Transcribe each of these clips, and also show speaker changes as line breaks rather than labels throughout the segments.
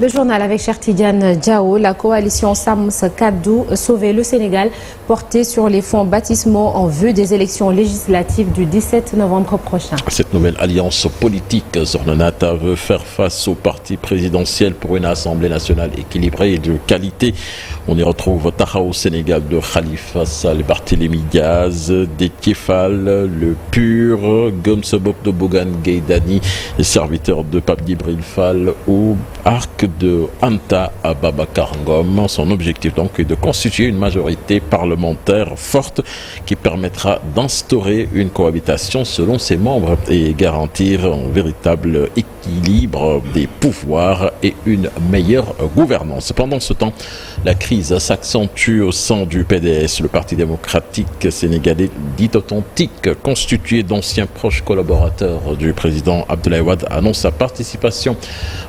Le journal avec Cheikh Tidiane Diao, la coalition Sam Sa Kaddu Sauver le Sénégal, portée sur les fonds baptismaux en vue des élections législatives du 17 novembre prochain. Cette nouvelle alliance politique, Zornanata, veut faire face au parti présidentiel pour une assemblée nationale équilibrée et de qualité. On y retrouve Tahaou Sénégal de Khalifa Sall, Barthélémy Diaz, Déthié Fall, le PUR, Gumsebop de Bougane Gueye Dany, serviteur de Pape Djibril Fall ou Arc de Anta Ababacar Ngom. Son objectif donc est de constituer une majorité parlementaire forte qui permettra d'instaurer une cohabitation selon ses membres et garantir un véritable équilibre des pouvoirs et une meilleure gouvernance. Pendant ce temps, la crise s'accentue au sein du PDS, le Parti démocratique sénégalais dit authentique, constitué d'anciens proches collaborateurs du président Abdoulaye Wade, annonce sa participation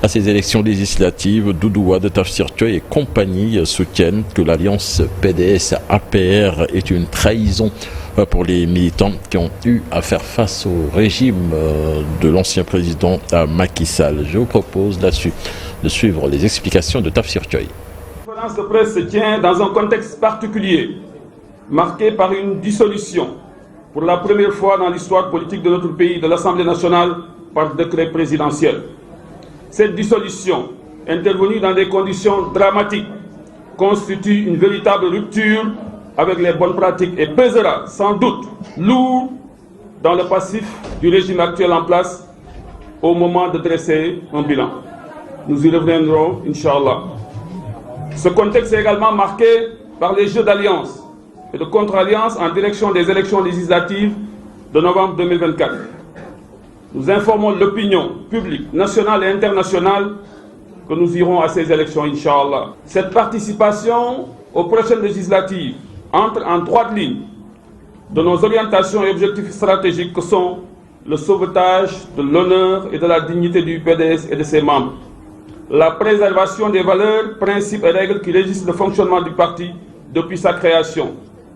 à ces élections législatives. Doudou Wade, Tafsir Thioye et compagnie soutiennent que l'alliance PDS-APR est une trahison pour les militants qui ont eu à faire face au régime de l'ancien président Macky Sall. Je vous propose là-dessus de suivre les explications de Tafsir Thioye.
La conférence de presse se tient dans un contexte particulier, marqué par une dissolution, pour la première fois dans l'histoire politique de notre pays, de l'Assemblée nationale par décret présidentiel. Cette dissolution, intervenue dans des conditions dramatiques, constitue une véritable rupture avec les bonnes pratiques et pèsera sans doute lourd dans le passif du régime actuel en place au moment de dresser un bilan. Nous y reviendrons, Inch'Allah. Ce contexte est également marqué par les jeux d'alliance et de contre-alliance en direction des élections législatives de novembre 2024. Nous informons l'opinion publique nationale et internationale que nous irons à ces élections, Inch'Allah. Cette participation aux prochaines législatives entre en droite ligne de nos orientations et objectifs stratégiques que sont le sauvetage de l'honneur et de la dignité du PDS et de ses membres, la préservation des valeurs, principes et règles qui régissent le fonctionnement du parti depuis sa création,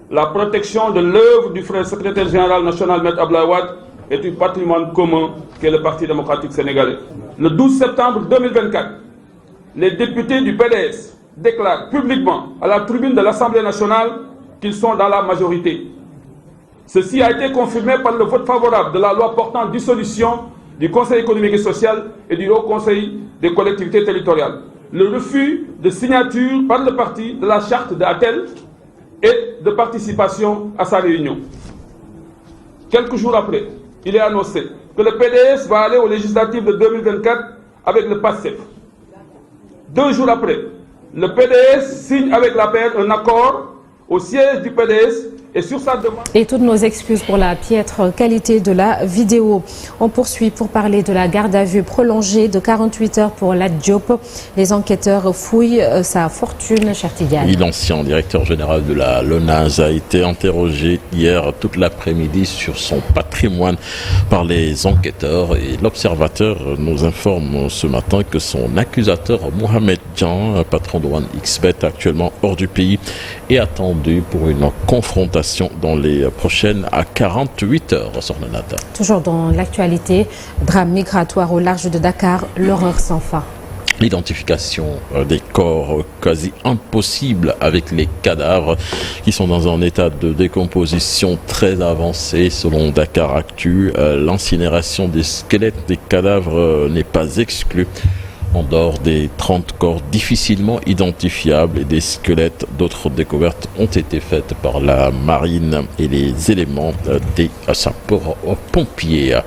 la protection de l'œuvre du frère secrétaire général national Maître Abdoulaye Wade et du patrimoine commun qu'est le Parti démocratique sénégalais. Le 12 septembre 2024, les députés du PDS déclarent publiquement à la tribune de l'Assemblée nationale qu'ils sont dans la majorité. Ceci a été confirmé par le vote favorable de la loi portant dissolution du Conseil économique et social et du Haut Conseil des collectivités territoriales. Le refus de signature par le parti de la charte d'Athènes et de participation à sa réunion. Quelques jours après, il est annoncé que le PDS va aller aux législatives de 2024 avec le PASTEF. 2 jours après, le PDS signe avec l'APR un accord au siège du PDS et sur sa demande. Et toutes nos excuses pour la piètre qualité de la vidéo. On poursuit pour parler de la garde à vue prolongée de 48 heures pour Lat Diop. Les enquêteurs fouillent sa fortune, Cheikh Tidiane.
L'ancien directeur général de la LONASE a été interrogé hier toute l'après-midi sur son patrimoine par les enquêteurs et l'observateur nous informe ce matin que son accusateur Mohamed Dian, patron de OneXBet actuellement hors du pays, est attendu pour une confrontation dans les prochaines à 48 heures. Sornanata.
Toujours dans l'actualité, drame migratoire au large de Dakar, l'horreur sans fin.
L'identification des corps quasi impossible avec les cadavres qui sont dans un état de décomposition très avancé selon Dakar Actu. L'incinération des squelettes des cadavres n'est pas exclue. En dehors des 30 corps difficilement identifiables et des squelettes, d'autres découvertes ont été faites par la marine et les éléments des sapeurs-pompiers.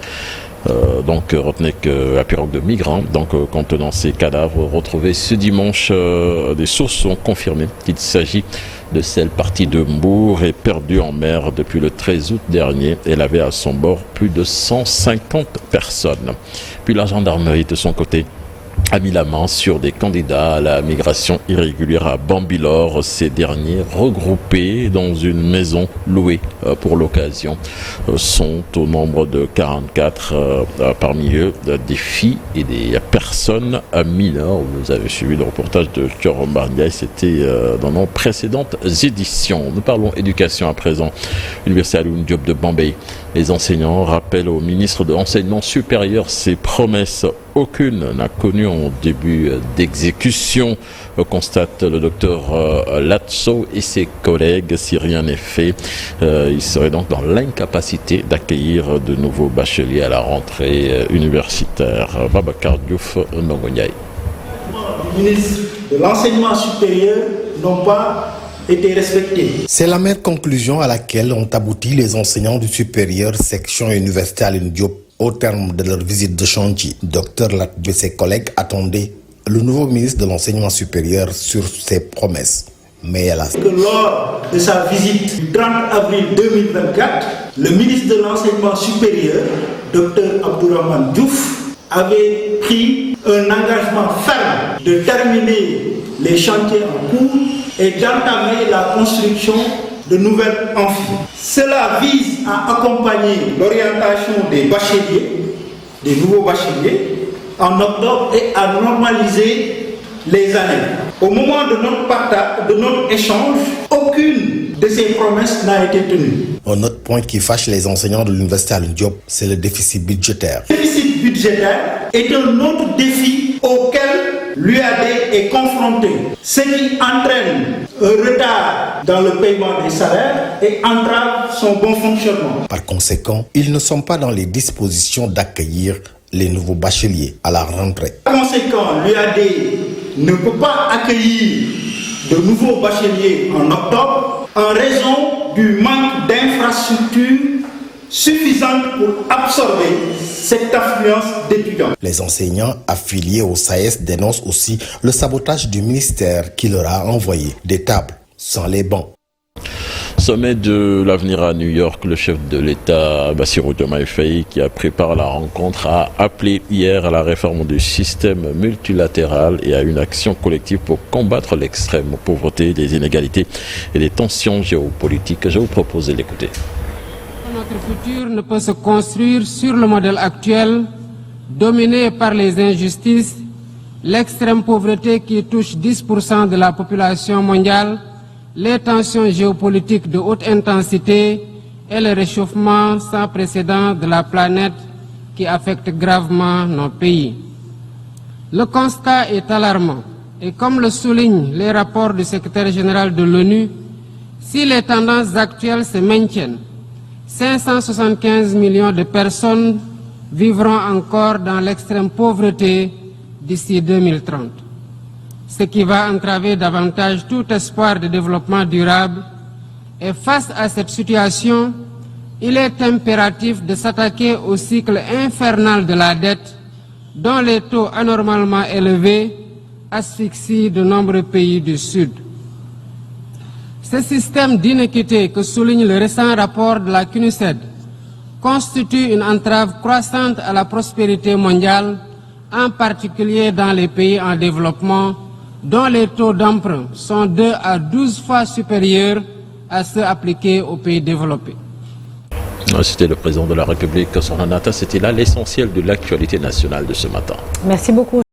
Donc retenez que la pirogue de migrants contenant ces cadavres retrouvés ce dimanche, des sources ont confirmé qu'il s'agit de celle partie de Mbour et perdue en mer depuis le 13 août dernier. Elle avait à son bord plus de 150 personnes. Puis la gendarmerie de son côté a mis la main sur des candidats à la migration irrégulière à Bambilor. Ces derniers, regroupés dans une maison louée pour l'occasion, sont au nombre de 44. Parmi eux, des filles et des personnes mineures. Vous avez suivi le reportage de Thioro Mbardiaye, c'était dans nos précédentes éditions. Nous parlons éducation à présent. L'Université Alioune Diop de Bambey Les enseignants rappellent au ministre de l'Enseignement supérieur ses promesses. Aucune n'a connu en début d'exécution, constate le docteur Latso et ses collègues. Si rien n'est fait, ils seraient donc dans l'incapacité d'accueillir de nouveaux bacheliers à la rentrée universitaire. Babacar Diouf, Nongoniaï.
Les ministres de l'enseignement supérieur n'ont pas été respectés.
C'est la même conclusion à laquelle ont abouti les enseignants du supérieur section université Aline Diop au terme de leur visite de chantier. Dr Lat et ses collègues attendaient le nouveau ministre de l'enseignement supérieur sur ses promesses. Mais hélas.
Lors de sa visite du 30 avril 2024, le ministre de l'enseignement supérieur, Dr Abdourahmane Diouf, avait pris un engagement ferme de terminer les chantiers en cours et d'entamer la construction de nouvelles amphis. Cela vise à accompagner l'orientation des bacheliers, des nouveaux bacheliers, en octobre et à normaliser les années. Au moment de notre échange, aucune de ces promesses n'a été tenue.
Un autre point qui fâche les enseignants de l'université Aline Diop, c'est le déficit budgétaire.
Le déficit budgétaire est un autre défi auquel l'UAD est confronté, ce qui entraîne un retard dans le paiement des salaires et entrave son bon fonctionnement.
Par conséquent, ils ne sont pas dans les dispositions d'accueillir les nouveaux bacheliers à la rentrée.
Par conséquent, l'UAD ne peut pas accueillir de nouveaux bacheliers en octobre en raison du manque d'infrastructures suffisantes pour absorber cette affluence d'étudiants.
Les enseignants affiliés au SAES dénoncent aussi le sabotage du ministère qui leur a envoyé des tables sans les bancs.
Sommet de l'avenir à New York, le chef de l'État, Bassirou Diomaye Faye, qui a préparé la rencontre, a appelé hier à la réforme du système multilatéral et à une action collective pour combattre l'extrême pauvreté, les inégalités et les tensions géopolitiques. Je vous propose de l'écouter.
Notre futur ne peut se construire sur le modèle actuel, dominé par les injustices, l'extrême pauvreté qui touche 10% de la population mondiale, les tensions géopolitiques de haute intensité et le réchauffement sans précédent de la planète qui affecte gravement nos pays. Le constat est alarmant et comme le soulignent les rapports du secrétaire général de l'ONU, si les tendances actuelles se maintiennent, 575 millions de personnes vivront encore dans l'extrême pauvreté d'ici 2030. Ce qui va entraver davantage tout espoir de développement durable. Et face à cette situation, il est impératif de s'attaquer au cycle infernal de la dette, dont les taux anormalement élevés asphyxient de nombreux pays du Sud. Ce système d'inéquité que souligne le récent rapport de la CNUSED constitue une entrave croissante à la prospérité mondiale, en particulier dans les pays en développement, dont les taux d'emprunt sont 2 à 12 fois supérieurs à ceux appliqués aux pays développés.
C'était le président de la République, Sonanata. C'était là l'essentiel de l'actualité nationale de ce matin.
Merci beaucoup.